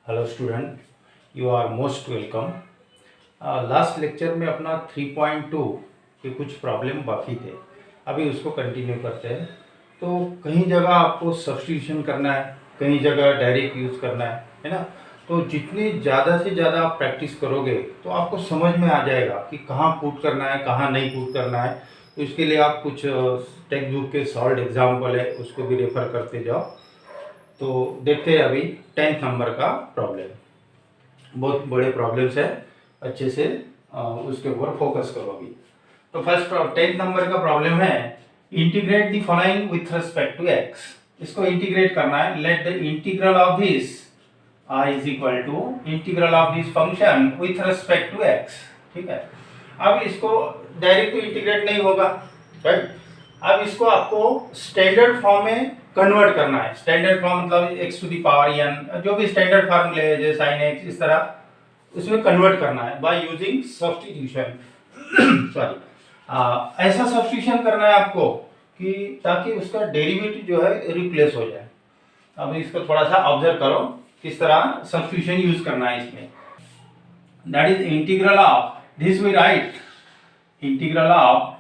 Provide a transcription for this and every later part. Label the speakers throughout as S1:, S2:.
S1: Hello student, you are most welcome. Last lecture में अपना 3.2 के कुछ प्रॉब्लम बाकी थे, अभी उसको कंटिन्यू करते हैं। तो कहीं जगह आपको सब्स्टिट्यूशन करना है, कहीं जगह डायरेक्ट यूज़ करना है ना। तो जितनी ज़्यादा से ज़्यादा आप प्रैक्टिस करोगे तो आपको समझ में आ जाएगा कि कहाँ पुट करना है, कहाँ नहीं पुट करना है। तो इसके लिए आप कुछ टेक्स्ट बुक के सॉल्व एग्जाम्पल है, उसको भी रेफर करते जाओ। तो देखते हैं अभी 10th नंबर का प्रॉब्लम। बहुत बड़े प्रॉब्लम्स है, अच्छे से उसके ऊपर फोकस करो अभी। तो फर्स्ट 10th नंबर का प्रॉब्लम है, integrate the following with respect to x. इसको इंटीग्रेट करना है। Let the integral of this I is equal to integral of this function with respect to x. ठीक है, अब इसको डायरेक्ट तो इंटीग्रेट नहीं होगा, राइट। अब इसको आपको स्टैंडर्ड फॉर्म में कन्वर्ट करना है। स्टैंडर्ड फॉर्म मतलब x to the power n, जो भी स्टैंडर्ड फार्मूले है जैसे sin x, इस तरह उसमें कन्वर्ट करना है बाय यूजिंग सब्स्टिट्यूशन। सॉरी, ऐसा सब्स्टिट्यूशन करना है आपको कि ताकि उसका डेरिवेटिव जो है रिप्लेस हो जाए। अब इसको थोड़ा सा ऑब्जर्व करो किस तरह सब्स्टिट्यूशन यूज करना है इसमें। That is integral of this we write integral of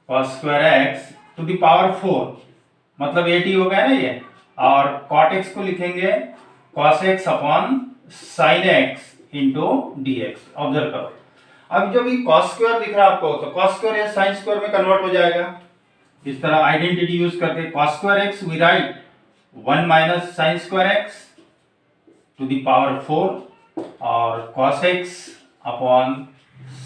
S1: cos square x to the power 4, मतलब 80 हो गया ना ये। और cot x को लिखेंगे cos x upon sin x into dx। Observe करो, अब जब ये cos स्क्वायर दिख रहा है आपको तो cos स्क्वायर या sin स्क्वायर में कन्वर्ट हो जाएगा। इस तरह आइडेंटिटी यूज करके cos square x we write 1 minus sin square x to the power 4 और cos x upon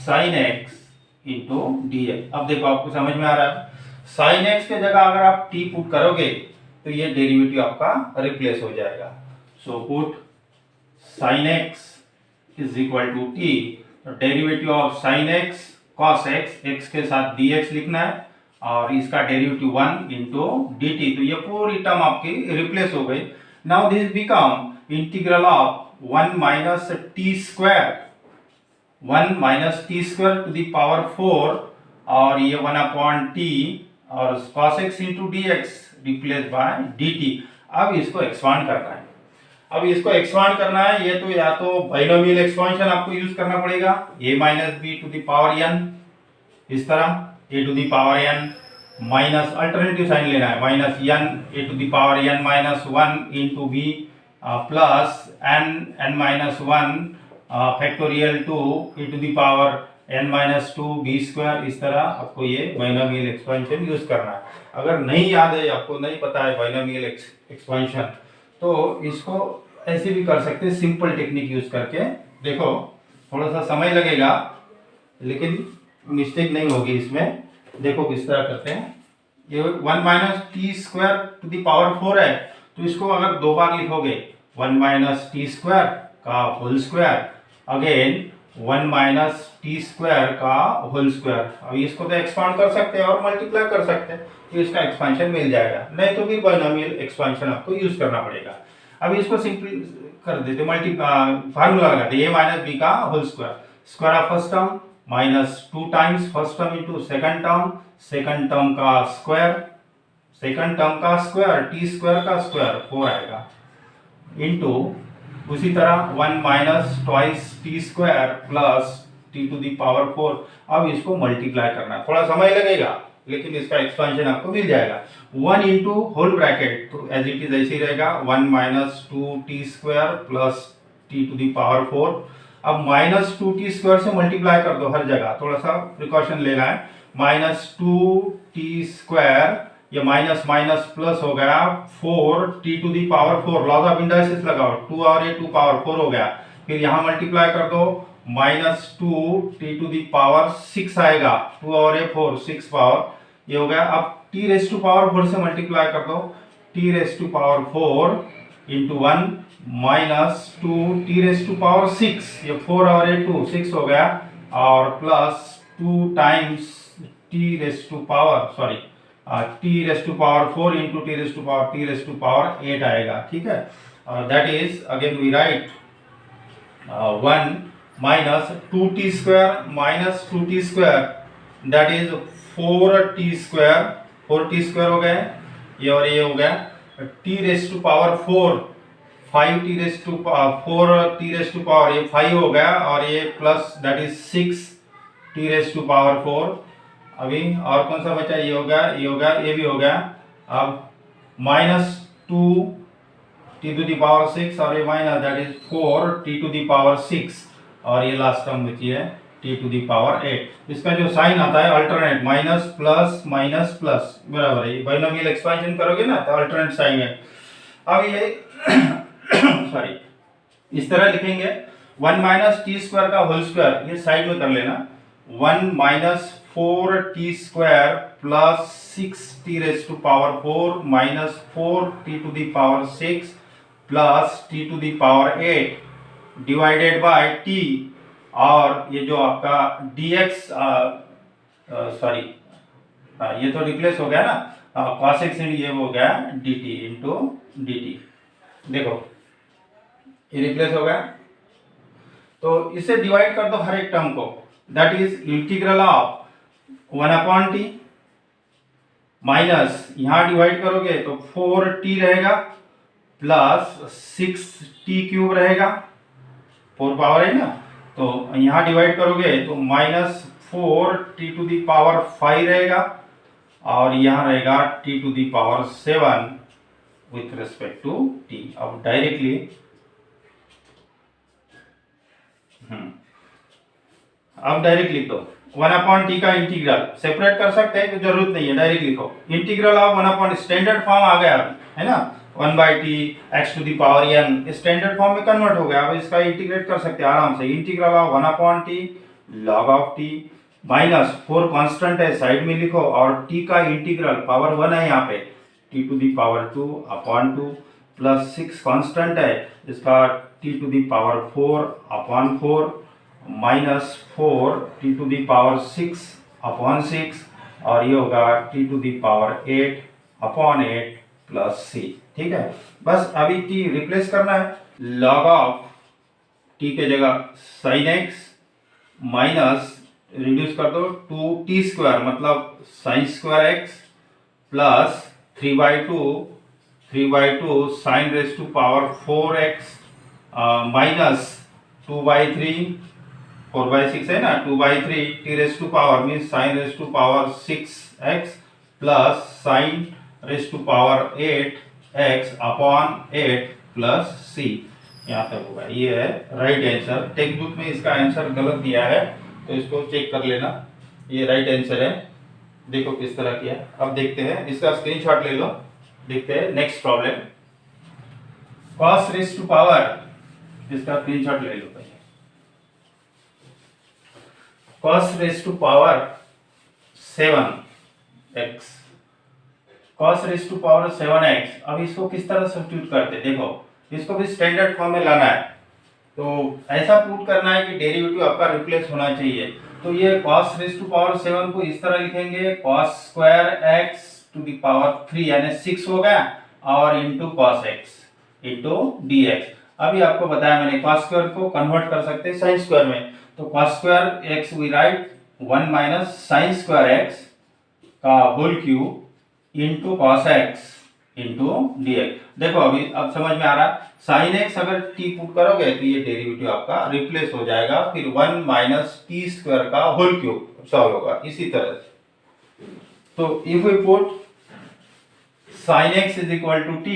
S1: sin x into dx। अब देखो आपको समझ में आ रहा है, sin x के जगह अगर आप t पुट करोगे तो ये डेरिवेटिव आपका रिप्लेस हो जाएगा। So put sin x is equal to t, derivative of sin x cos x, x के साथ dx लिखना है और इसका डेरिवेटिव 1 इंटू dt। तो ये पूरी टर्म आपकी रिप्लेस हो गई। Now this become integral of 1 minus t square, 1 minus t square to the power 4 और ये 1 अपॉन टी और cos x into d x replace by d t. अब इसको एक्सपांड करना है। अब इसको एक्सपांड करना है, ये तो या तो बाइनोमियल एक्सपांशन आपको यूज करना पड़ेगा, a minus b to the power n, इस तरह a to the power n minus alternative sign लेना है, minus n a to the power n minus 1 into b plus n minus 1 factorial to e to the power n minus 2 b square. इस तरह आपको ये binomial expansion use करना है। अगर नहीं याद है, आपको नहीं पता है बाइनोमियल एक्सपेंशन, तो इसको ऐसे भी कर सकते हैं, सिंपल टेक्निक यूज करके। देखो थोड़ा सा समय लगेगा लेकिन मिस्टेक नहीं होगी इसमें। देखो किस तरह करते हैं। ये 1 minus t square to the power 4 है, तो इसको अगर दो बार लिखोगे 1 माइनस टी स्क्वायर का whole square again 1 minus t square का होल स्क्वायर। अब इसको तो एक्सपांड कर सकते हैं और मल्टीप्लाई कर सकते हैं, तो इसका एक्सपेंशन मिल जाएगा। नहीं तो भी बाइनोमियल एक्सपेंशन आपको यूज करना पड़ेगा। अब इसको सिंपल कर देते, फार्मूला लगाते, a माइनस बी का whole square, square of first term minus 2 times first term into second term का स्क्वायर, सेकंड टर्म का स्क्वायर, टी स्क्वायर का स्क्वायर 4 आएगा इंटू उसी तरह 1 minus twice t square plus t to the power 4। अब इसको multiply करना है, थोड़ा समय लगेगा लेकिन इसका एक्सपेंशन आपको मिल जाएगा। 1 इंटू होल ब्रैकेट, तो एज इट इज ऐसे ही रहेगा 1 minus 2 t square plus t to the power 4। अब माइनस 2 टी स्क्वायर से मल्टीप्लाई कर दो हर जगह, थोड़ा सा प्रिकॉशन लेना है। माइनस 2 टी स्क्वायर, ये माइनस माइनस प्लस हो गया 4 t to the power 4, laws of indices लगाओ, 2 और ये 2 पावर 4 हो गया। फिर यहाँ मल्टीप्लाई कर दो, minus 2 t to the power 6 आएगा, 2 और ये 4 6 पावर ये हो गया। अब टी रेस टू पावर 4 से मल्टीप्लाई कर दो, t raise to power 4 into 1 minus 2 t raise to power 6, ये 4 और ये 2 6 हो गया और plus 2 times t raise to power sorry t raise to power 4 into t raise to power 8 आएगा। ठीक है, that is again we write 1 minus 2t square minus 2t square, that is 4t square, 4t square हो गए ये और ये हो गया। t raise to power 4 five t raise to 4 t⁻⁴ ये 5 हो गया और ये प्लस दैट इज 6 t⁻⁴ अभी और कौन सा बचा, ये हो गया, ये हो गया, ये भी हो गया। अब -2 t⁻⁶ और ये माइनस दैट इज 4 t⁻⁶ और ये लास्ट टर्म बची है t⁻8। इसका जो साइन आता है alternate minus plus minus plus बराबर है, बाइनोमियल एक्सपेंशन करोगे ना तो अल्टरनेट साइन है। अब ये सॉरी इस तरह लिखेंगे 1 माइनस टी स्क्वायर का होल स्क्वायर, ये साइड में कर लेना, 1 minus 4t² plus 6t⁻⁴ minus 4t⁻⁶ plus t⁻8 divided by t और ये जो आपका dx सॉरी ये तो रिप्लेस हो गया ना, cos x ये हो गया dt इंटू dt। देखो ये रिप्लेस हो गया, तो इसे डिवाइड कर दो हर एक टर्म को, that is integral of 1/t minus यहां डिवाइड करोगे तो 4t रहेगा प्लस 6t³ रहेगा, 4 पावर है ना, तो यहां डिवाइड करोगे तो -4t⁵ रहेगा और यहां रहेगा t⁻⁷ with respect to t। अब डायरेक्टली लिख दो 1/t का इंटीग्रल, सेपरेट कर सकते हैं तो जरूरत नहीं है, डायरेक्ट लिखो इंटीग्रल ऑफ 1/, स्टैंडर्ड फॉर्म आ गया है ना, 1/t x⁴n स्टैंडर्ड फॉर्म में कन्वर्ट हो गया। अब इसका इंटीग्रेट कर सकते हैं आराम से, integral of 1/t log of t minus 4 constant है साइड में लिखो और t का इंटीग्रल पावर 1 है यहाँ पे t⁻²/2 प्लस 6 कांस्टेंट है इसका t⁻⁴/4 माइनस 4t⁻�6/6 और ये होगा t⁻8/8 प्लस c। ठीक है, बस अभी t रिप्लेस करना है, log ऑफ t के जगह sin x माइनस रिड्यूस कर दो 2t² मतलब sin² x plus 3/2 sin⁻⁴x minus 2/3 4/6 है ना, 2/3 t⁻⁴ means sin⁻⁴ plus sin⁻⁸x/8 plus c, यहाँ तक होगा। ये है राइट आंसर। टेक्स्ट बुक में इसका आंसर गलत दिया है तो इसको चेक कर लेना, ये राइट आंसर है। देखो किस तरह किया, अब देखते हैं, इसका स्क्रीनशॉट ले लो, देखते हैं नेक्स्ट प्रॉब्लम। cos⁻, इसका स्क्रीनशॉट ले लो पहले। cos⁻⁷x, अब इसको किस तरह सब्स्टिट्यूट करते हैं, देखो इसको भी स्टैंडर्ड फॉर्म में लाना है, तो ऐसा पुट करना है कि डेरिवेटिव आपका रिप्लेस होना चाहिए। तो ये cos⁻⁷ को इस तरह लिखेंगे cos²x⁻³ यानी 6 हो गया और into cos x into dx। अभी आपको बताया मैंने cos² को कन्वर्ट कर सकते हैं sin² में, तो cos²x we write 1 minus sin²x का whole cube into cos x into dx। देखो अभी अब समझ में आ रहा है, sin x अगर t पुट करोगे तो ये डेरिवेटिव आपका रिप्लेस हो जाएगा, फिर 1 माइनस t² का होल क्यूब सॉल्व होगा इसी तरह से। तो if we put sin x is equal to t,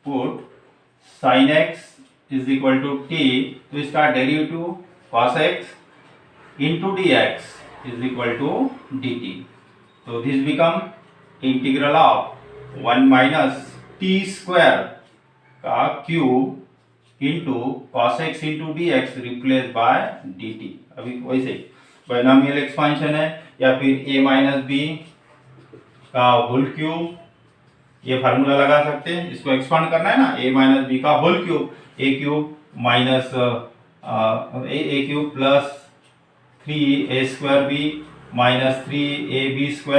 S1: put sin x is equal to t, तो इसका derivative cos x into dx is equal to dt। तो this become integral of 1 minus t² का cube into cos x into dx replace by dt। अभी वैसे binomial expansion है या फिर a minus b का होल क्यूब, ये formula लगा सकते हैं, इसको एक्सपांड करना है ना, a माइनस b का whole cube, a cube minus a cube plus 3a² b minus 3ab²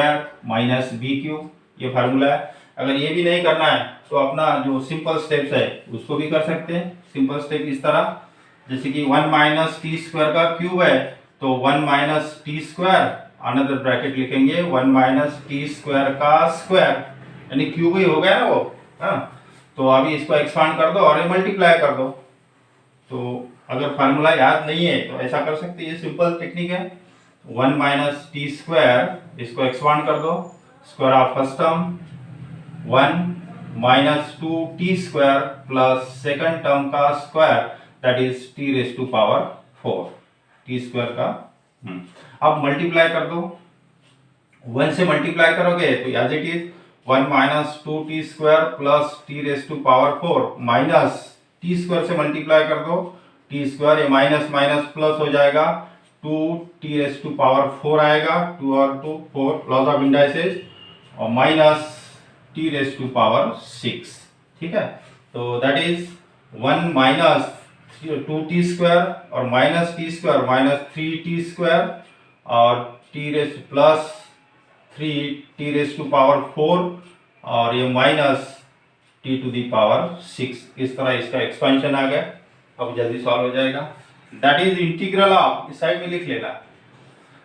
S1: minus b cube, ये फार्मूला है। अगर ये भी नहीं करना है तो अपना जो सिंपल स्टेप्स है उसको भी कर सकते हैं। सिंपल स्टेप इस तरह, जैसे कि 1 माइनस t² का क्यूब है तो 1 माइनस t², अनदर ब्रैकेट लिखेंगे 1 माइनस t² का स्क्वायर, यानी क्यूब ही हो गया ना वो, हाँ। तो अभी इसको एक्सपांड कर दो और ये मल्टीप्लाई कर दो। तो अगर फार्मूला याद नहीं है तो ऐसा कर सकते हैं, ये सिंपल टेक्निक है। 1 माइनस टी स्क्वायर, इसको एक्सपांड कर दो, square of first term 1 minus 2t square plus second term का square that is t raise to power 4 t square का। अब मल्टीप्लाई कर दो, 1 से मल्टीप्लाई करोगे तो as it is 1 minus 2t square plus t raise to power 4 minus t square से multiply कर दो, t स्क्वायर ये माइनस माइनस प्लस हो जाएगा, 2t रेज टू पावर 4 आएगा, 2 और 2 4 लॉस ऑफ इंडाइसेस, और minus t raise to power 6। ठीक है, तो that is 1 minus 2t square और minus t square minus 3t square और t raise plus 3t raise to power 4 और ये minus t to the power 6। इस तरह इसका एक्सपेंशन आ गया। अब जल्दी सॉल्व हो जाएगा। दैट इज इंटीग्रल ऑफ, इस साइड में लिख लेना,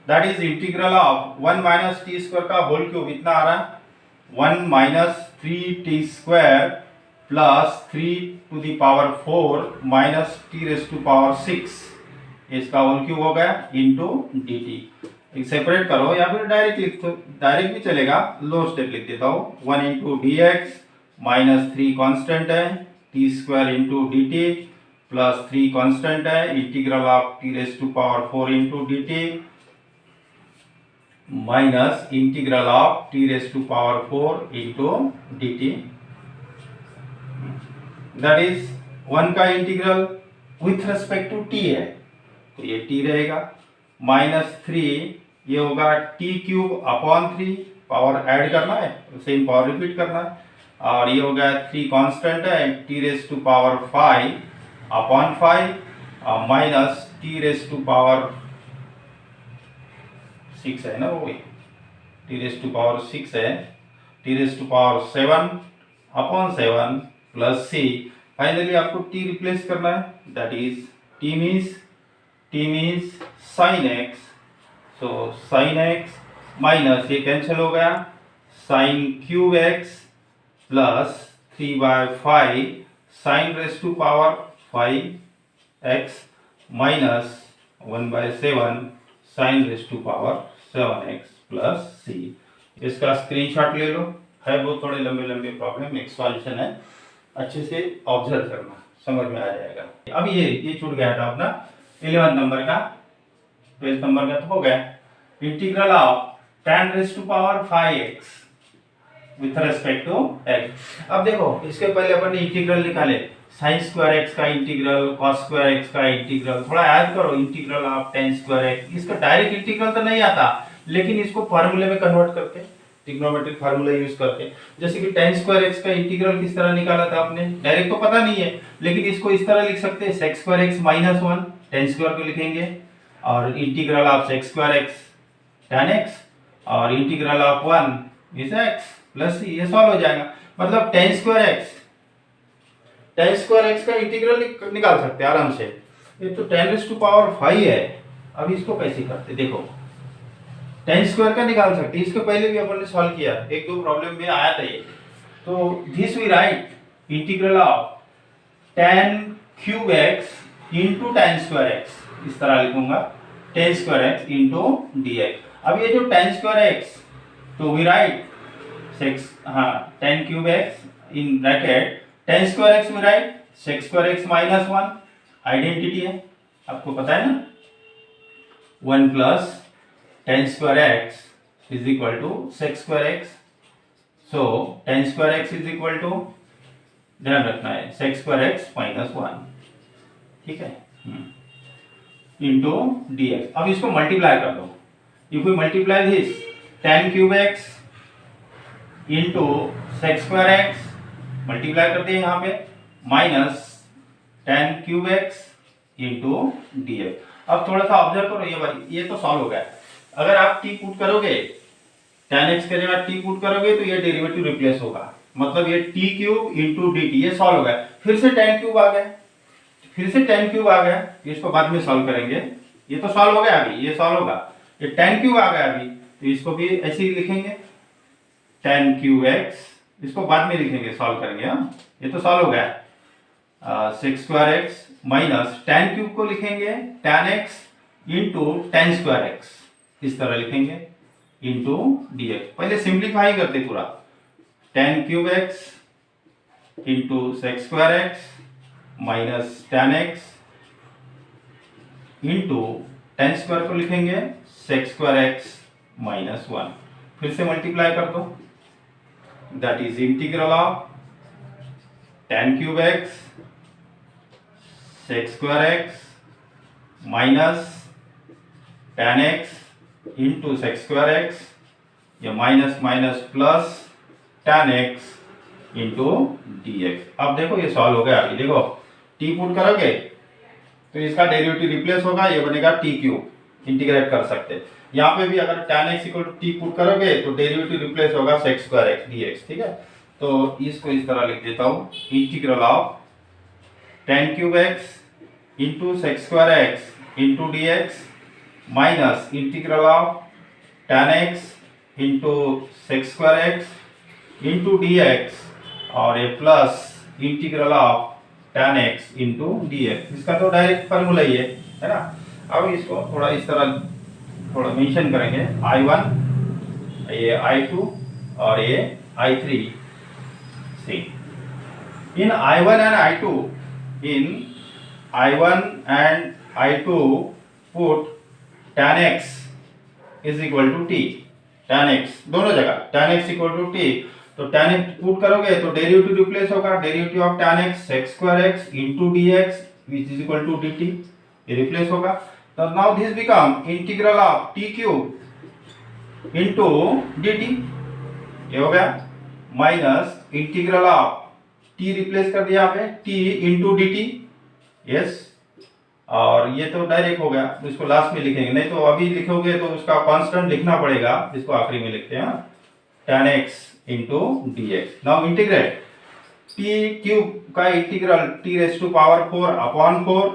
S1: that is integral of 1 minus t square का होल क्यूब इतना आ रहा है 1 minus 3t square plus 3 to the power 4 minus t raise to power 6, इसका होल क्यूब हो गया इनटू dt। एक सेपरेट करो या फिर डायरेक्ट लिख दो, डायरेक्ट भी चलेगा, लो स्टेप लिख देता हूँ 1 इंटू dx माइनस 3 कांस्टेंट है t square into dt plus 3 constant है integral of t raise to power 4 into dt minus integral of t raise to power 4 into dt। That is 1 का integral with respect to t है तो ये t रहेगा, minus 3 ये होगा t cube upon 3, power add करना है same power repeat करना है, और ये हो गया 3 कांस्टेंट है t raise to power 5 upon 5 minus t raise to power 6 है ना, वही t रेज टू पावर 6 है, t raise to power 7 upon 7 plus c। Finally आपको t रिप्लेस करना है, that is t means sine x, so sine x minus ये cancel हो गया sine cube x plus 3/5 sine raise to power 5x minus 1/7 sine raise to power 7x plus c। इसका screenshot ले लो, है वो थोड़े लंबे लंबे प्रॉब्लम, एक्सपांशन है, अच्छे से ऑब्जर्व करना, समझ में आ जाएगा। अब ये छूट गया था अपना 11 नंबर का, 12 नंबर का तो हो गया, integral of tan raise to power 5x with respect to x। अब देखो इसके पहले अपन ने इंटीग्रल निकाले, साइन स्क्वायर x का इंटीग्रल, कॉस स्क्वायर x का इंटीग्रल, थोड़ा याद करो, integral of tan square x, इसका डायरेक्ट इंटीग्रल तो नहीं आता लेकिन इसको फार्मूले में कन्वर्ट करके, ट्रिग्नोमेट्रिक फार्मूला यूज करके, जैसे कि tan स्क्वायर x का इंटीग्रल किस तरह निकाला था आपने, डायरेक्ट तो पता नहीं है लेकिन इसको इस तरह लिख सकते हैं sec square x minus 1 tan square को लिखेंगे, और integral of sec square x tan x और integral of 1 is x plus c, ये सॉल्व हो जाएगा। मतलब tan स्क्वायर x का इंटीग्रल निकाल सकते हैं आराम से। ये तो tan रेज़ टू पावर 5 है, अब इसको कैसे करते देखो, tan स्क्वायर का निकाल सकते हैं, इसके पहले भी अपन ने सॉल्व किया, एक दो प्रॉब्लम में आया था ये। तो this we write integral of tan cube x into tan square x, इस तरह लिखूंगा tan square x into dx। अब ये जो tan स्क्वायर x, तो we write tan cube x in bracket tan square x में write sec square x minus 1, identity है आपको पता है ना, 1 plus tan square x is equal to sec square x, so tan square x is equal to, ध्यान रखना है, sec square x minus 1, ठीक है, इंटू dx। अब इसको मल्टीप्लाई कर दो, if we multiply this tan cube x into sec square x, multiply करते हैं यहाँ पे, minus tan cube x into dx। अब थोड़ा सा ऑब्जर्व करो, ये भाई ये तो सॉल्व हो गया, अगर आप t पुट करोगे, tan x के जगह t पुट करोगे तो ये डेरिवेटिव रिप्लेस होगा, मतलब ये t क्यूब इंटू dt, ये सॉल्व हो गया। फिर से tan क्यूब आ गया, फिर से tan क्यूब आ गया, इसको बाद में सॉल्व करेंगे, ये तो सॉल्व हो गया, अभी ये सॉल्व होगा, ये tan क्यूब आ गया अभी, तो इसको भी ऐसे ही लिखेंगे tan क्यूब x इसको बाद में लिखेंगे, सॉल्व करेंगे। हाँ, ये तो सॉल्व हो गया। Sec square x minus tan cube को लिखेंगे tan x into tan square x, इस तरह लिखेंगे इंटू dx। पहले सिंप्लीफाई करते पूरा, tan cube x into sec square x minus tan x into tan square को लिखेंगे सेक स्क्वायर एक्स माइनस 1। फिर से मल्टीप्लाई कर दो, that is integral of tan cube x sec square x minus tan x into sec square x, या minus minus plus tan x into dx। अब देखो ये सॉल्व हो गया। अभी देखो t पुट करोगे तो इसका डेरिवेटिव रिप्लेस होगा, ये बनेगा t क्यूब, इंटीग्रेट कर सकते हैं। यहाँ पे भी अगर tan x equal to t put करोगे तो डेरिवेटिव रिप्लेस होगा sec स्क्वायर x dx। ठीक है, तो इसको इस तरह लिख देता हूँ, integral of tan cube x into sec square x into dx minus integral of tan x into sec square x into dx, और ये plus integral of tan x into dx। इसका तो डायरेक्ट फार्मूला ही है ना। अब इसको थोड़ा इस तरह थोड़ा मेंशन करेंगे, I1, ये I2 और ये I3। See in I1 and I2, in I1 and I2 put tan x is equal to t, tan x दोनों जगह tan x equal to t, तो tan x पुट करोगे तो डेरिवेटिव रिप्लेस होगा, derivative of tan x sec square x into dx which is equal to dt, ये replace होगा। तो now this become integral of t cube into dt, ये हो गया, minus integral of t replace कर दिया आपने t into dt, यस, और ये तो डायरेक्ट हो गया, तो इसको लास्ट में लिखेंगे, नहीं तो अभी लिखोगे तो उसका कांस्टेंट लिखना पड़ेगा, इसको आखिरी में लिखते हैं, tan x into dx। Now integrate t cube का integral t raise to power 4 upon 4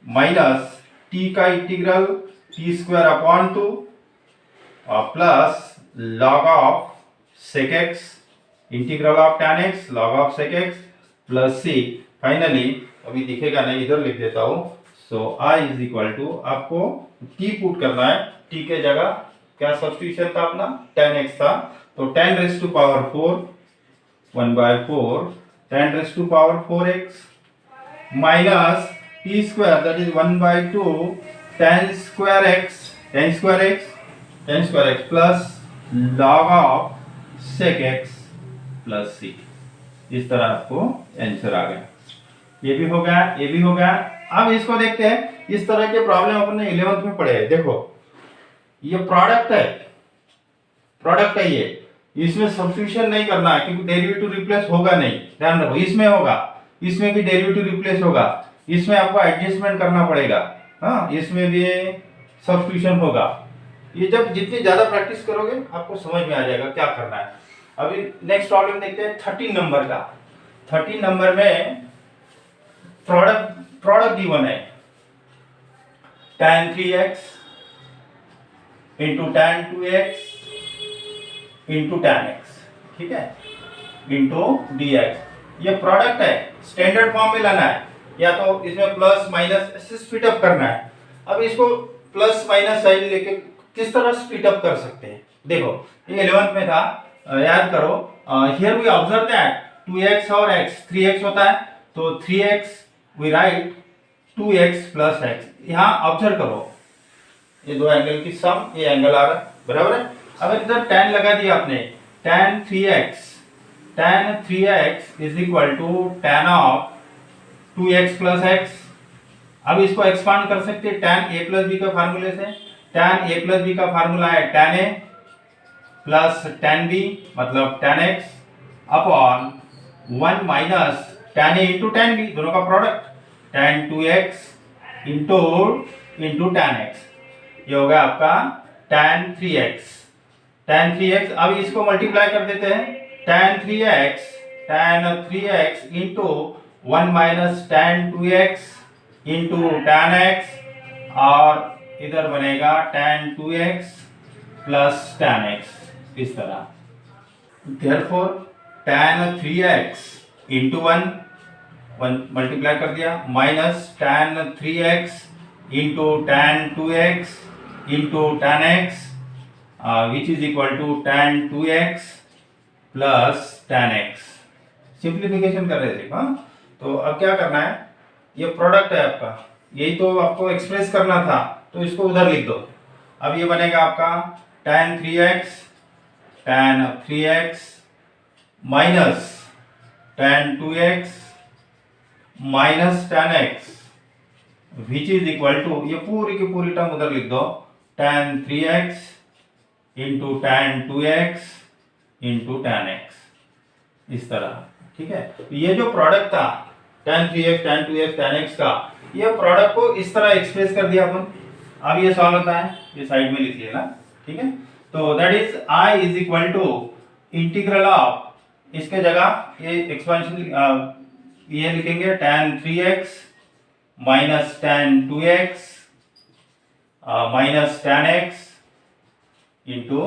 S1: minus t का इंटीग्रल t स्क्वायर अपॉन 2 और plus log of sec x integral of tan x log of sec x plus c। Finally अभी दिखेगा नहीं, इधर लिख देता हूँ, so I is equal to, आपको t पुट करना है, t के जगह क्या सब्स्टिट्यूशन था अपना, tan x था, तो tan raise to power 4 1/4 tan raise to power 4x minus t square that is 1/2 tan square x plus log of sec x plus c। इस तरह आपको आंसर आ गया। ये भी हो गया, ये भी हो गया। अब इसको देखते हैं, इस तरह के प्रॉब्लम अपने 11th में पढ़े हैं। देखो ये प्रोडक्ट है ये, इसमें सब्स्टिट्यूशन नहीं करना है क्योंकि डेरिवेटिव रिप्लेस होगा नहीं, ध्यान रखो, इसमें होगा, इसमें भी डेरिवेटिव रिप्लेस होगा, इसमें आपको एडजस्टमेंट करना पड़ेगा, हाँ, इसमें भी सब्स्टिट्यूशन होगा। ये जब जितनी ज्यादा प्रैक्टिस करोगे आपको समझ में आ जाएगा क्या करना है। अभी नेक्स्ट प्रॉब्लम देखते हैं 13 नंबर का। 13 नंबर में प्रोडक्ट गिवन है, tan 3x into tan 2x into tan x, ठीक है, इंटू dx। ये प्रोडक्ट है, स्टैंडर्ड फॉर्म में लाना है, या तो इसमें प्लस माइनस ऐसे स्प्लिट अप करना है। अब इसको प्लस माइनस साइन लेके किस तरह स्प्लिट अप कर सकते हैं, देखो ये 11th में था, याद करो। Here we observe that 2x और x 3x होता है, तो 3x we write 2x plus x। यहाँ ऑब्जर्व करो ये दो एंगल की सम, ये एंगल आ रहा है, बराबर है। अब इधर tan लगा दिया आपने, tan 3x is equal to tan of 2x plus x। अब इसको एक्सपांड कर सकते हैं tan a प्लस b का फार्मूले से। tan a प्लस b का फार्मूला है tan a plus tan b मतलब tan x upon 1 minus tan a into tan b, दोनों का product, tan 2x into tan x, ये होगा आपका tan 3x। अब इसको मल्टीप्लाई कर देते हैं, tan 3x into 1 minus tan 2x into tan x, और इधर बनेगा tan 2x plus tan x, इस तरह। Therefore tan 3x इंटू वन मल्टीप्लाई कर दिया, minus tan 3x into tan 2x into tan x which is equal to tan 2x plus tan x। Simplification कर रहे थे। हाँ, तो अब क्या करना है, ये प्रोडक्ट है आपका, यही तो आपको एक्सप्रेस करना था, तो इसको उधर लिख दो। अब ये बनेगा आपका tan 3x minus tan 2x minus tan x which is equal to, ये पूरी की पूरी टर्म उधर लिख दो, tan 3x into tan 2x into tan x, इस तरह। ठीक है, ये जो प्रोडक्ट था tan 3x tan 2x tan x का, ये प्रोडक्ट को इस तरह एक्सप्रेस कर दिया अपन। अब ये सॉल्व होता है, ये साइड में लिख लेना। ठीक है, तो that is I is equal to integral of, इसके जगह ये एक्सपेंशन ये लिखेंगे tan 3x minus tan 2x minus tan x into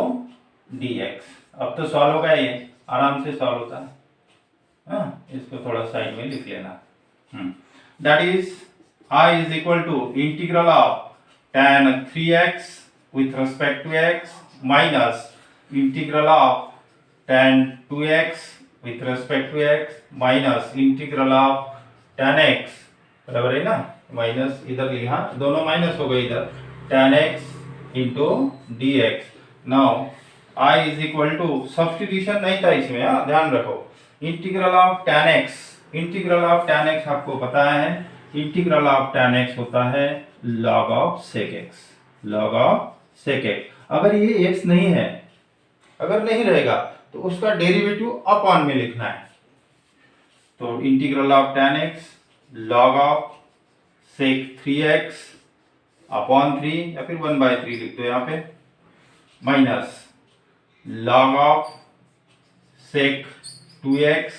S1: dx। अब तो सॉल्व होगा, ये आराम से सॉल्व होता है। हाँ, इसको थोड़ा साइड में लिख लेना। That is I is equal to integral of tan 3x with respect to x minus integral of tan 2x with respect to x minus integral of tan x, बराबर है ना, माइनस इधर लिखा, दोनों माइनस हो गए इधर, tan x into dx। Now I is equal to, substitution नहीं था इसमें, ध्यान रखो, integral of tan x, integral of tan x आपको पता है, इंटीग्रल ऑफ tan x होता है log of sec x, log of sec x। अगर ये x नहीं है, अगर नहीं रहेगा तो उसका डेरिवेटिव अपॉन में लिखना है, तो integral of tan x log of sec 3x upon 3 या फिर 1/3 लिख दो यहाँ पे, minus log of sec 2x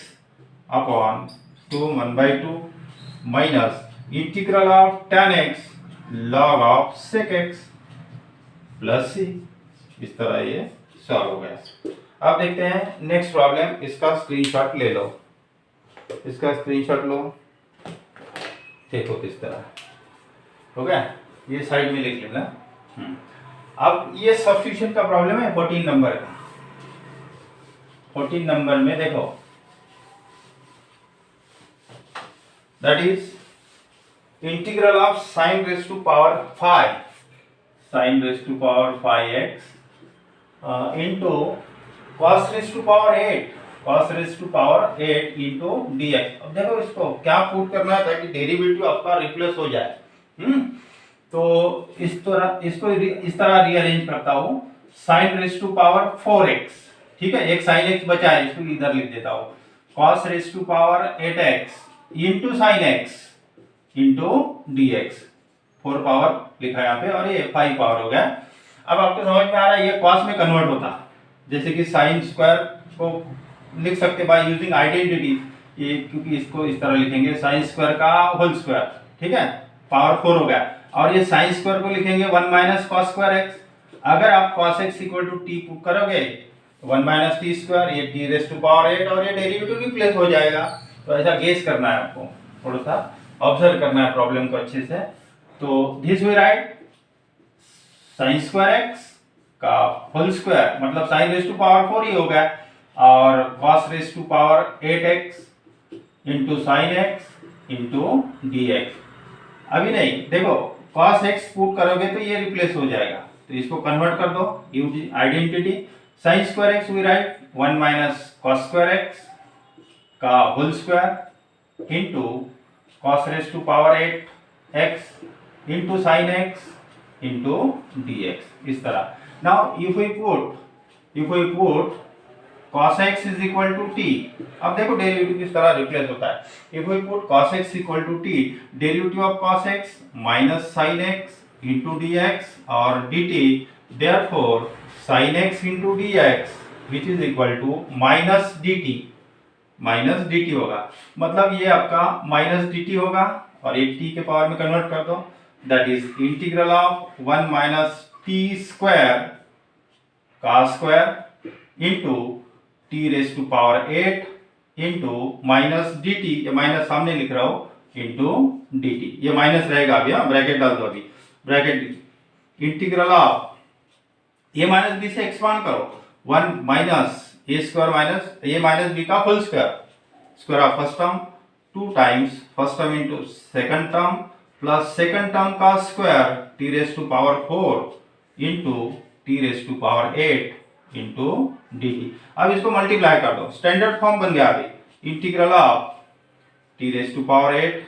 S1: upon 2 1/2 minus integral of tan x log of sec x plus c। इस तरह ये सॉल्व हो गया। अब देखते हैं नेक्स्ट प्रॉब्लम, इसका स्क्रीनशॉट ले लो, इसका स्क्रीनशॉट लो, देखो किस तरह हो गया, ये साइड में लिख लेना। अब ये सब्स्टिट्यूशन का प्रॉब्लम है 14 नंबर का। 14 नंबर में देखो, that is integral of sine raise to power 5, sine raise to power 5x into cos raise to power 8, cos raise to power 8 into dx। अब देखो इसको क्या पुट करना है ताकि डेरिवेटिव आपका रिप्लेस हो जाए। तो इस तरह, इसको इस तरह रीअरेंज करता हूं, sign raise to power 4x, ठीक है, एक साइन x बचा है, इसको इधर लिख देता हूं, cos raise to power 8x into sine x into dx, 4 power लिखा है यहाँ पे, और ये 5 पावर हो गया। अब आपको समझ में आ रहा है, ये कॉस में कन्वर्ट होता, जैसे कि साइन स्क्वायर को लिख सकते बाय यूजिंग आइडेंटिटी, ये क्योंकि इसको इस तरह लिखेंगे साइन स्क्वायर का होल स्क्वायर, ठीक है, पावर 4 हो गया, और ये साइन स्क्वायर को लिखेंगे 1 माइनस कॉस स्क्वायर एक्स। अगर आप cos x equal to t put करोगे, 1 माइनस टी स्क्वायर, ये टी रेज टू पावर 8, और ये डेरिवेटिव रिप्लेस हो जाएगा। तो ऐसा गेस करना है आपको, थोड़ा सा ऑब्जर्व करना है प्रॉब्लम को अच्छे से। तो this we write sine square x का होल स्क्वायर, मतलब साइन रेज टू पावर 4 ही हो गया, और cos raise to power 8x into sine x into d x. अभी नहीं, देखो cos x पुट करोगे तो ये रिप्लेस हो जाएगा, तो इसको कन्वर्ट कर दो using identity, sine square x we write 1 minus cos square x का whole square into cos raise to power 8x into sine x into dx, इस तरह। Now if we put cos x is equal to t, अब देखो derivative किस तरह replace होता है। If we put cos x equal to t, derivative of cos x minus sin x into dx और dt, therefore sin x into dx which is equal to minus dt होगा, मतलब ये आपका minus dt होगा, और एक t के power में कन्वर्ट कर दो, that is integral of 1 minus t square का square into t raise to power 8 into minus d t, ये माइनस सामने लिख रहा हूं, इंटू डी टी, ये माइनस रहेगा अभी, हाँ ब्रैकेट डाल दो अभी, bracket integral of a minus b से एक्सपांड करो, 1 minus a square minus a minus b का whole square, square of first term 2 times first term into second term plus second term का square t raise to power 4 into t raise to power 8 into d t. अब इसको multiply कर दो, standard form बन गया अभी, integral of t raise to power 8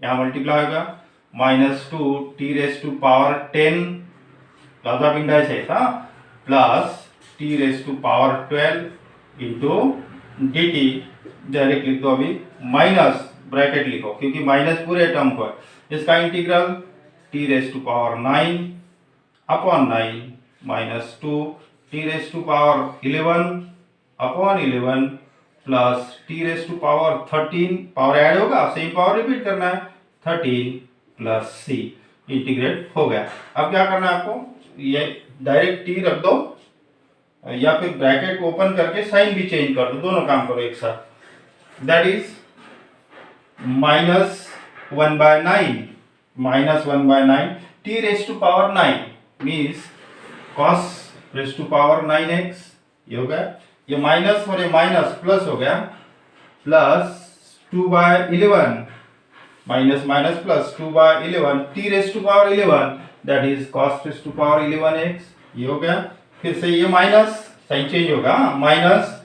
S1: यहाँ multiply होगा -2 t raise to power 10 plus of indices है था plus t raise to power 12 into d t, direct लिख दो अभी, माइनस ब्रैकेट लिखो क्योंकि माइनस पूरे टर्म को है, इसका integral t raise to power 9 upon 9 minus 2 t raise to power 11 upon 11 plus t raise to power 13, power add होगा सेम पावर रिपीट करना है, 13 प्लस सी, इंटीग्रेट हो गया। अब क्या करना है आपको, ये डायरेक्ट टी रख दो या फिर ब्रैकेट ओपन करके साइन भी चेंज कर दो, दोनों काम करो एक साथ, that is -1/9 -1/9 t raise to power 9 means cos raise to power 9x, ये हो गया, ये माइनस और ये माइनस प्लस हो गया, plus 2/11 minus minus plus 2/11 t raise to power 11 that is cos raise to power 11x, ये हो गया, फिर से ये माइनस साइन चेंज होगा, minus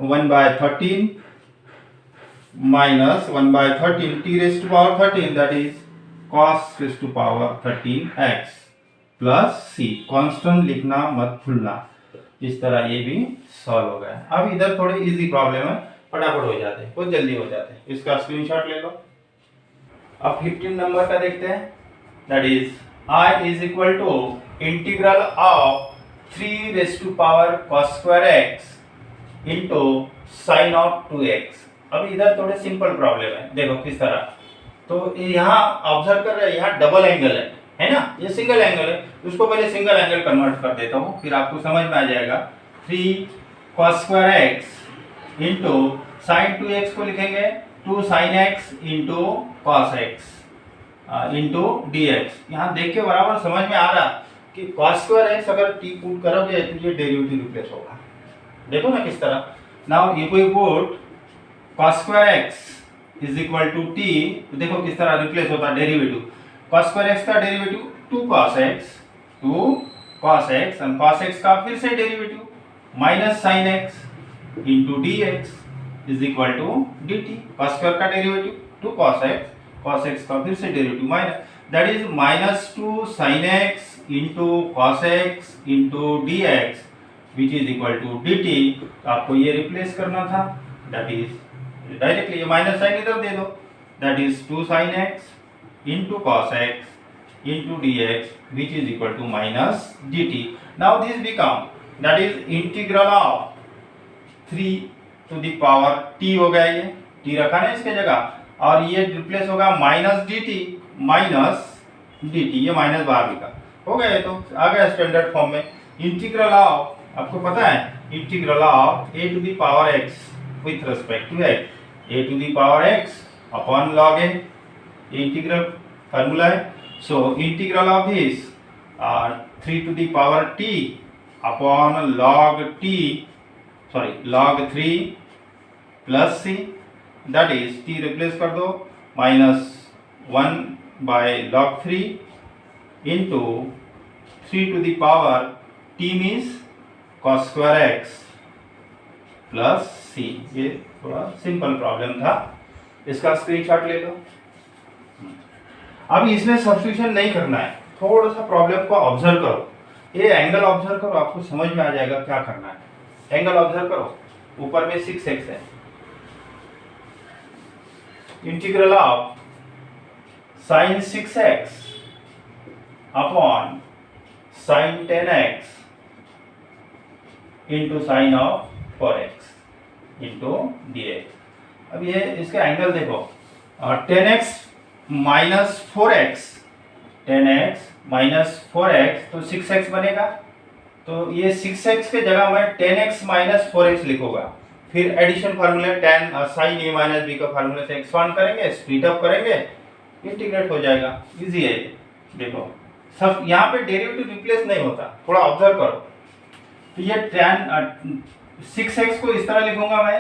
S1: 1/13 minus 1/13 t raise to power 13 that is cos raise to power 13x plus c, constant लिखना मत भूलना। इस तरह ये भी सॉल्व हो गया। अब इधर थोड़े इजी प्रॉब्लम है, फटाफट हो जाते हैं, बहुत जल्दी हो जाते हैं, इसका स्क्रीनशॉट ले लो। अब 15 नंबर का देखते हैं, that is I is equal to integral of 3 raise to power cos square x into sine of 2x। अब इधर थोड़े सिंपल प्रॉब्लम है, देखो किस तरह, तो यहाँ ऑब्जर्व कर रहे हैं, यहाँ डबल एंगल है ना, ये सिंगल एंगल है, उसको पहले सिंगल एंगल कन्वर्ट कर देता हूँ, फिर आपको समझ में आ जाएगा। 3 cos square x into sign 2x को लिखेंगे 2 sin x into cos x into d x. यहाँ देख के बराबर समझ में आ रहा कि cos स्क्वायर x अगर t पुट करोगे तो ये डेरिवेटिव रिप्लेस होगा, देखो ना किस तरह। Now if we put cos square x is equal to t, देखो किस तरह रिप्लेस होता है डेरिवेटिव, cos स्क्वायर x का डेरिवेटिव 2 cos x और cos x का फिर से derivative minus sin x into d x is equal to d t. cos square का डेरिवेटिव 2 cos x का फिर से derivative minus, that is -2 sin x into cos x into d x which is equal to d t. आपको ये replace करना था, that is directly ये minus sine इधर दे दो, that is 2 sin x into cos x into dx which is equal to minus dt. Now this become that is integral of 3 to the power t हो गया, ये t रखा ना इसके जगह, और ये रिप्लेस होगा माइनस dt माइनस dt, ये माइनस बाहर लिखा हो गया, तो आ गया स्टैंडर्ड फॉर्म में। इंटीग्रल ऑफ, आपको पता है integral of a to the power x with respect to x, a to the power x upon log a, integral formula है। So integral of this 3 to the power t upon log t, sorry log 3 plus c, that is t replace कर दो -1/log 3 into 3 to the power t means cos square x plus c। ये थोड़ा simple problem था, इसका screenshot ले लो। अभी इसमें substitution नहीं करना है, थोड़ा सा प्रॉब्लम को ऑब्जर्व करो, ये एंगल ऑब्जर्व करो, आपको समझ में आ जाएगा क्या करना है। एंगल ऑब्जर्व करो, ऊपर में 6x है, integral of sign 6x upon sine 10x into sine of 4x into dx। अब ये इसका एंगल देखो, 10x माइनस 4x तो 6x बनेगा, तो ये 6x के जगह मैं 10x माइनस 4x लिखूंगा। फिर addition formula tan sin a minus b का फार्मूला से एक्सपांड करेंगे, स्प्लिट अप करेंगे, इंटीग्रेट हो जाएगा। इजी है। देखो सब यहाँ पे डेरिवेटिव रिप्लेस नहीं होता, थोड़ा ऑब्जर्व करो। तो ये tan 6x को इस तरह लिखूंगा मैं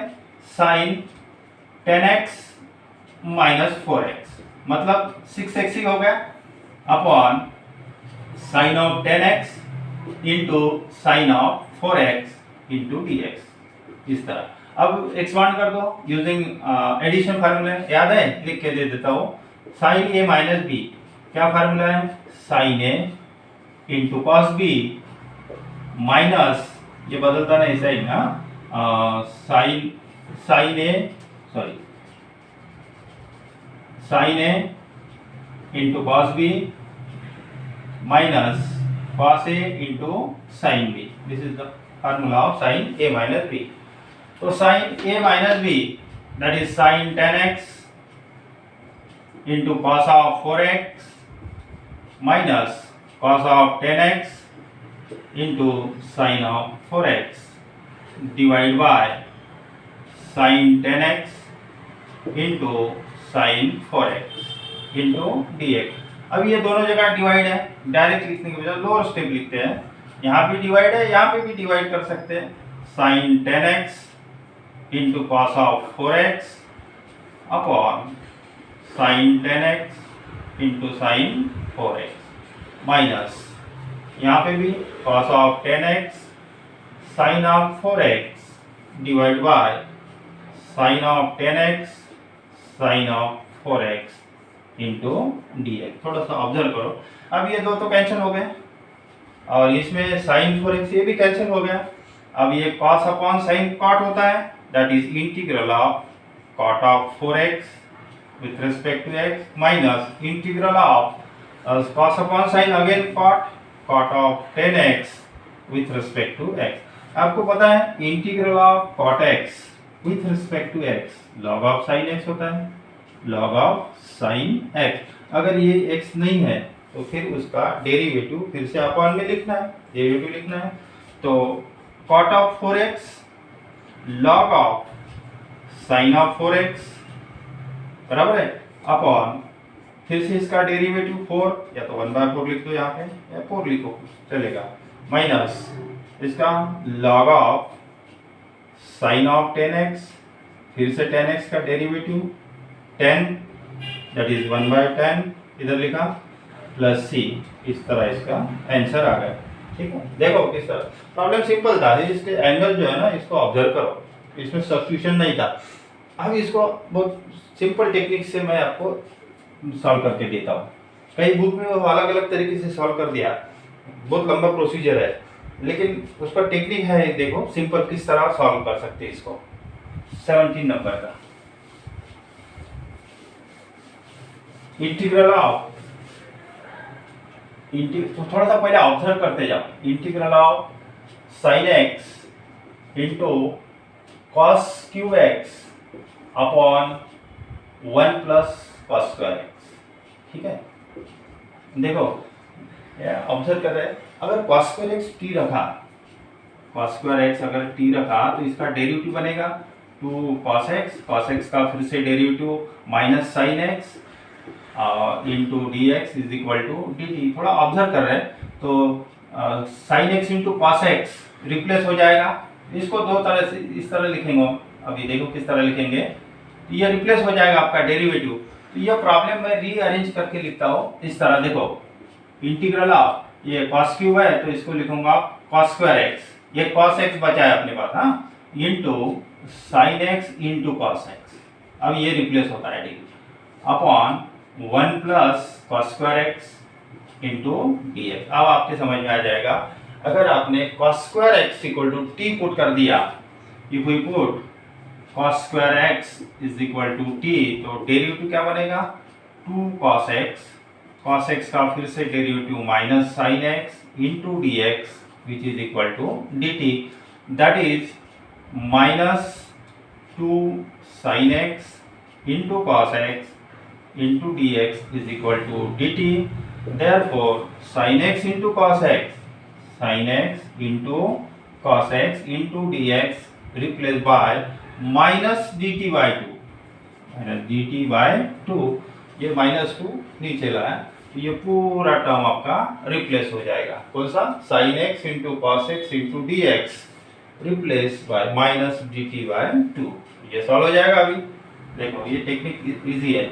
S1: sin 10x माइनस 4x, मतलब 6x ही हो गया upon sine of 10x into sine of 4x into dx। इस तरह अब एक्सपांड कर दो यूजिंग एडिशन फार्मूला, याद है? लिख के दे देता हूँ। साइन a माइनस b क्या फार्मूला है? Sine a into cos b minus, ये बदलता नहीं sine, sine a sorry sine a into cos b minus cos a into sin b। This is the formula of sin a minus b। तो sin a minus b that is sin 10x into cos of 4x minus cos of 10x into sin of 4x divided by sin 10x into sin 4x into dx। अब ये दोनों जगह divide है, direct लिखने के बजाय lower step लिखते हैं। यहाँ भी डिवाइड है, यहाँ पे भी डिवाइड कर सकते हैं। Sine 10x into cos of 4x upon sine 10x into sine 4x minus यहाँ पे भी cos of 10x sine of 4x divide by sine of 10x sine of 4x into dx। थोड़ा सा ऑब्जर्व करो। अब ये दो तो कैंसिल हो गए और इसमें साइन 4x ये भी कैंसिल हो गया। अब ये cos अपॉन साइन कॉट होता है, that is integral of cot of 4x with respect to x minus integral of cos upon sine again cot of 10x with respect to x। आपको पता है integral of cot x with respect to x log of sine x होता है, log of sine x। अगर ये x नहीं है तो फिर उसका डेरिवेटिव फिर से अपॉन में लिखना है, डेरिवेटिव लिखना है। तो cot of 4x log of sign of 4x बराबर है अपॉन फिर से इसका डेरिवेटिव 4, या तो 1/4 लिख दो यहाँ पे या 4 लिखो चलेगा, माइनस इसका log of sign of 10x फिर से 10x का डेरिवेटिव 10 दैट इज 1/10 इधर लिखा प्लस c। इस तरह इसका आंसर आ गया। ठीक है, देखो किस तरह प्रॉब्लम सिंपल था। इसके एंगल जो है ना इसको ऑब्जर्व करो, इसमें सब्स्टिट्यूशन नहीं था। अब इसको बहुत सिंपल टेक्निक से मैं आपको सॉल्व करके देता हूँ। कई बुक में वो अलग अलग तरीके से सॉल्व कर दिया, बहुत लंबा प्रोसीजर है, लेकिन उसका टेक्निक है। देखो सिंपल किस तरह सॉल्व कर सकते हैं इसको। 17 नंबर का इंटीग्रल ऑफ तो थोड़ा सा पहले ऑब्जर्व करते जाओ। Integral of sine x into cos cube x upon 1 plus cos square x. ठीक है, देखो ऑब्जर्व कर रहे हैं, अगर कॉस स्क्वायर एक्स टी रखा, कॉस स्क्वायर एक्स अगर टी रखा तो इसका डेरिवेटिव बनेगा 2 कॉस एक्स का फिर से derivative minus sine x into d x is equal to d t. थोड़ा ऑब्जर्व कर रहे हैं तो sine x into cos x replace हो जाएगा। इसको दो तरह से इस तरह लिखेंगे, अभी देखो किस तरह लिखेंगे। ये रिप्लेस हो जाएगा आपका डेरिवेटिव। तो ये प्रॉब्लम मैं रीअरेंज करके लिखता हूँ इस तरह। देखो इंटीग्रल ऑफ ये कॉस क्यूब है तो इसको लिखूंगा कॉस स्क्वायर एक्स, ये कॉस एक्स बचा है अपने पास, हाँ, into sine x into cos x. अब ये रिप्लेस होता है d upon 1 plus cos square x into d x. अब आपके समझ में आ जाएगा। अगर आपने cos square x equal to t put कर दिया, if we put cos square x is equal to t, तो डेरिवेटिव क्या बनेगा 2 कॉस एक्स का फिर से derivative minus sine x into d x which is equal to d t, that is minus 2 sine x into cos x into dx is equal to dt. Therefore sin x into cos x, sin x into cos x into d x replace bye minus d T by two, minus d T by two, ये minus two नीचे लाया, ये पूरा term आपका replace हो जाएगा। कौन सा? sin x into cos x into d x replace bye minus d T by two. ये सॉल्व हो जाएगा। अभी देखो ये टेक्निक इजी है।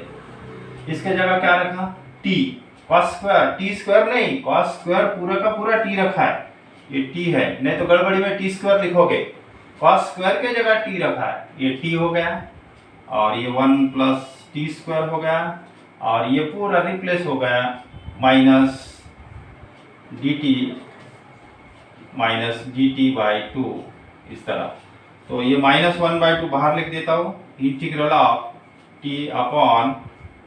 S1: इसके जगह क्या रखा? t cos square, t square नहीं, cos स्क्वायर पूरा का पूरा t रखा है, ये t है, नहीं तो गड़बड़ी में t स्क्वायर लिखोगे। cos स्क्वायर के जगह t रखा है, ये t हो गया, और ये 1 प्लस टी स्क्वायर हो गया, और ये पूरा रिप्लेस हो गया minus d T by two, इस तरह। तो ये माइनस 1/2 बाहर लिख देता हूँ, integral of T upon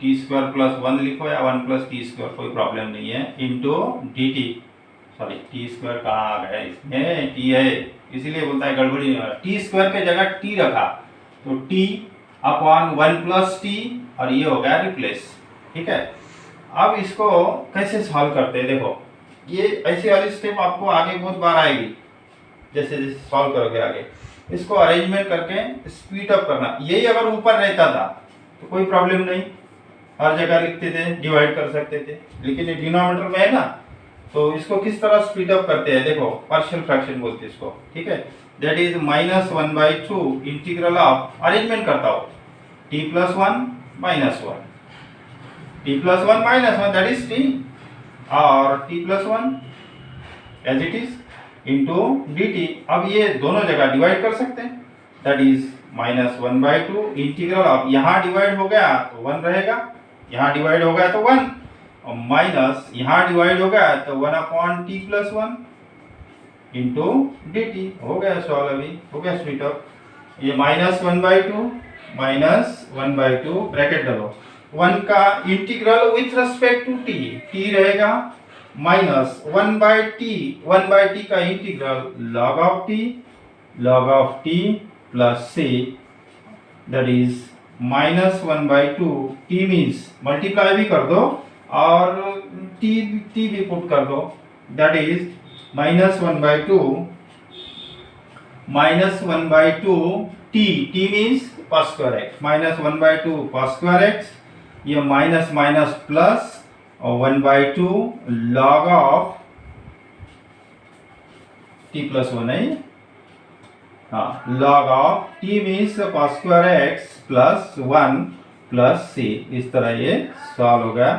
S1: T square plus 1 लिखो या 1 प्लस टी स्क्वायर, कोई प्रॉब्लम नहीं है, into d T, sorry T square कहाँ आ गया, इसमें टी है इसीलिए बोलता है गड़बड़ी नहीं हो रहा। टी स्क्वायर के जगह टी रखा, तो टी अपॉन 1 प्लस टी, और ये हो गया रिप्लेस। ठीक है, अब इसको कैसे सॉल्व करते हैं? देखो ये ऐसी वाली स्टेप आपको आगे बहुत बार आएगी, जैसे जैसे सॉल्व करोगे आगे। इसको अरेंजमेंट करके स्पीड अप करना। यही अगर ऊपर रहता था तो कोई प्रॉब्लम नहीं, हर जगह लिखते थे, डिवाइड कर सकते थे, लेकिन ये डिनोमिनेटर में है ना, तो इसको किस तरह स्पीड अप करते हैं? देखो पार्शियल फ्रैक्शन बोलते हैं इसको। ठीक है, that is minus 1/2 integral of, arrangement करता हो, t plus 1 minus 1, t plus 1 minus 1 that is t, और t plus 1 as it is into d t. अब ये दोनों जगह डिवाइड कर सकते हैं, that is minus 1/2 integral of, यहाँ डिवाइड हो गया तो 1 रहेगा, यहाँ डिवाइड हो गया तो 1, और माइनस यहाँ डिवाइड हो गया तो 1 upon t plus 1 into d t. हो गया सॉल्व, अभी हो गया स्पीड अप। ये माइनस 1/2 ब्रैकेट डालो, 1 का integral with respect to t रहेगा, माइनस 1/t का integral log of t plus c, that is minus 1/2, t means multiply भी कर दो और t भी पुट कर दो, that is minus 1/2 t means cos square x, minus 1/2 cos square x, ये माइनस माइनस प्लस, और 1/2 log ऑफ t प्लस 1 है, हाँ, log of t means cos square x plus 1 plus c। इस तरह ये सॉल्व हो गया।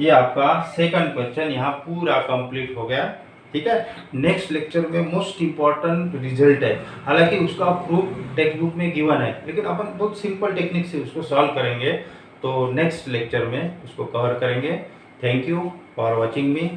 S1: ये आपका सेकंड क्वेश्चन यहाँ पूरा कंप्लीट हो गया। ठीक है, नेक्स्ट लेक्चर में मोस्ट इंपॉर्टेंट रिजल्ट है, हालांकि उसका प्रूफ टेक्स्ट बुक में गिवन है, लेकिन अपन बहुत सिंपल टेक्निक से उसको सॉल्व करेंगे, तो नेक्स्ट लेक्चर में उसको कवर करेंगे। Thank you for watching me.